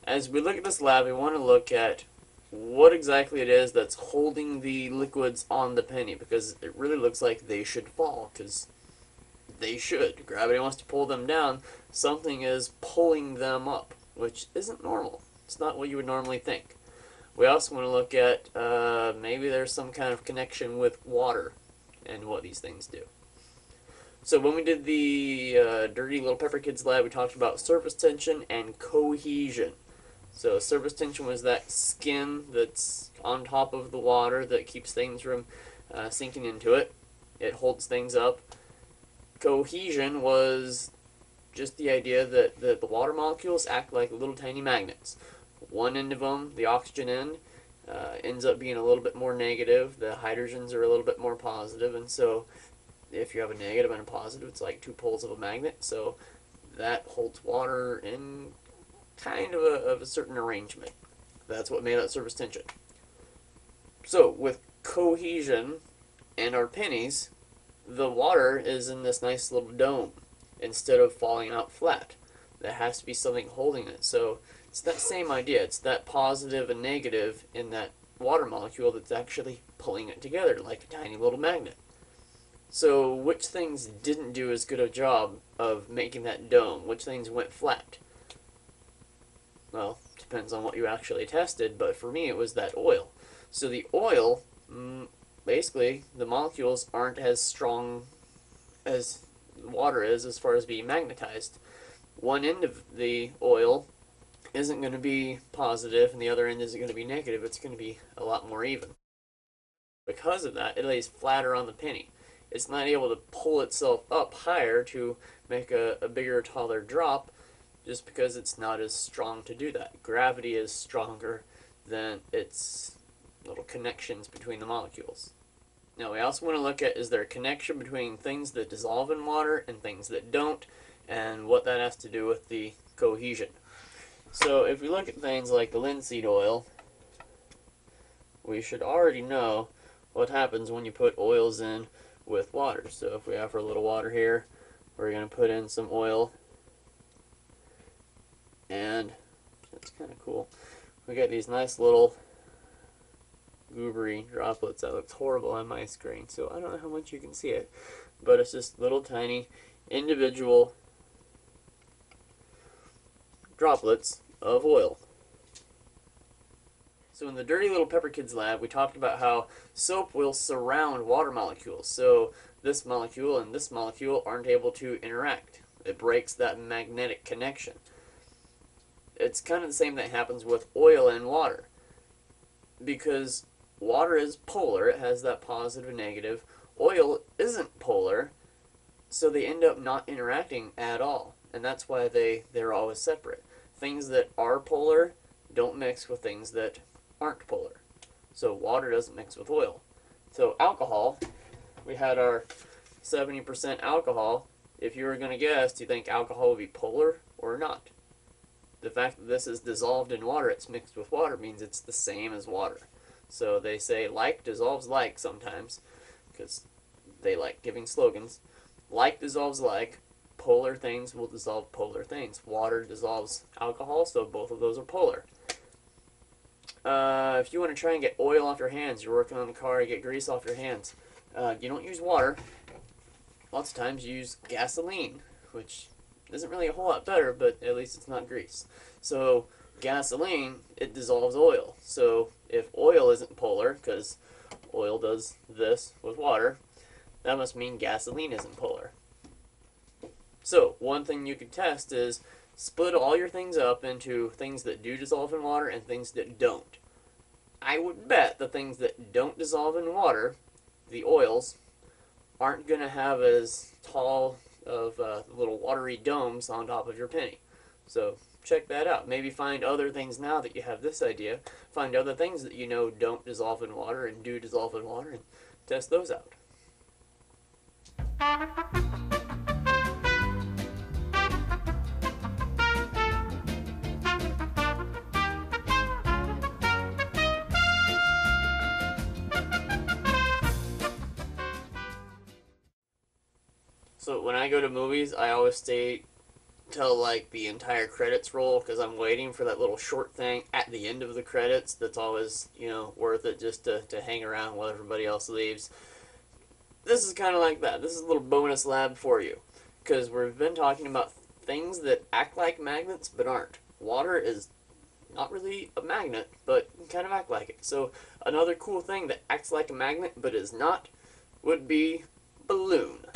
As we look at this lab, we want to look at what exactly it is that's holding the liquids on the penny, because it really looks like they should fall, because they should. Gravity wants to pull them down. Something is pulling them up, which isn't normal. It's not what you would normally think. We also want to look at maybe there's some kind of connection with water and what these things do. So when we did the Dirty Little Pepper Kids lab, we talked about surface tension and cohesion. So surface tension was that skin that's on top of the water that keeps things from sinking into it. It holds things up. Cohesion was just the idea that the water molecules act like little tiny magnets. One end of them, the oxygen end, ends up being a little bit more negative. The hydrogens are a little bit more positive, and so if you have a negative and a positive, it's like two poles of a magnet. So that holds water in kind of a certain arrangement. That's what made that surface tension. So with cohesion and our pennies, the water is in this nice little dome instead of falling out flat. There has to be something holding it. So it's that same idea. It's that positive and negative in that water molecule that's actually pulling it together like a tiny little magnet. So which things didn't do as good a job of making that dome? Which things went flat? Well, depends on what you actually tested, but for me it was that oil. So the oil, basically, the molecules aren't as strong as water is as far as being magnetized. One end of the oil isn't going to be positive and the other end isn't going to be negative. It's going to be a lot more even. Because of that, it lays flatter on the penny. It's not able to pull itself up higher to make a bigger, taller drop, just because it's not as strong to do that. Gravity is stronger than its little connections between the molecules. Now we also want to look at, is there a connection between things that dissolve in water and things that don't, and what that has to do with the cohesion. So if we look at things like the linseed oil, we should already know what happens when you put oils in with water. So if we have our little water here, we're going to put in some oil, and that's kind of cool. We got these nice little goobery droplets. That looks horrible on my screen, so I don't know how much you can see it, but it's just little tiny individual droplets of oil. So in the Dirty Little Pepper Kids lab, we talked about how soap will surround water molecules. So this molecule and this molecule aren't able to interact. It breaks that magnetic connection. It's kind of the same that happens with oil and water. Because water is polar, it has that positive and negative. Oil isn't polar, so they end up not interacting at all. And that's why they're always separate. Things that are polar don't mix with things that aren't polar. So water doesn't mix with oil. So alcohol, we had our 70% alcohol. If you were going to guess, do you think alcohol would be polar or not? The fact that this is dissolved in water, it's mixed with water, means it's the same as water. So they say like dissolves like sometimes, because they like giving slogans. Like dissolves like. Polar things will dissolve polar things. Water dissolves alcohol, so both of those are polar. If you want to try and get oil off your hands, you're working on the car, you get grease off your hands, you don't use water. Lots of times you use gasoline, which isn't really a whole lot better, but at least it's not grease. So gasoline, it dissolves oil. So if oil isn't polar, because oil does this with water, that must mean gasoline isn't polar. So one thing you could test is split all your things up into things that do dissolve in water and things that don't. I would bet the things that don't dissolve in water, the oils, aren't going to have as tall of little watery domes on top of your penny. So check that out. Maybe find other things now that you have this idea. Find other things that you know don't dissolve in water and do dissolve in water and test those out. So when I go to movies, I always stay till like the entire credits roll because I'm waiting for that little short thing at the end of the credits that's always, you know, worth it just to hang around while everybody else leaves. This is kind of like that. This is a little bonus lab for you because we've been talking about things that act like magnets but aren't. Water is not really a magnet, but kind of act like it. So another cool thing that acts like a magnet but is not would be balloon.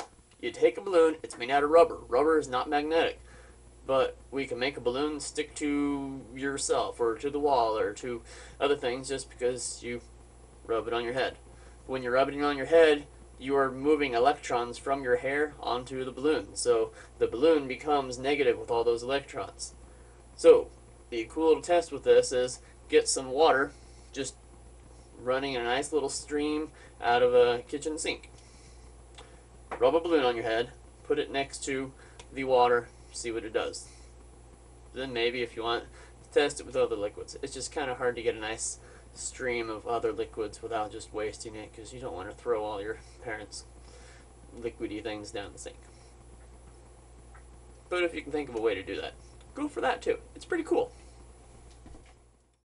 You take a balloon, it's made out of rubber. Rubber is not magnetic, but we can make a balloon stick to yourself or to the wall or to other things just because you rub it on your head. When you're rubbing it on your head, you are moving electrons from your hair onto the balloon. So the balloon becomes negative with all those electrons. So the cool little test with this is get some water, just running a nice little stream out of a kitchen sink. Rub a balloon on your head, put it next to the water, see what it does. Then maybe if you want, test it with other liquids. It's just kind of hard to get a nice stream of other liquids without just wasting it because you don't want to throw all your parents' liquidy things down the sink. But if you can think of a way to do that, go for that too. It's pretty cool.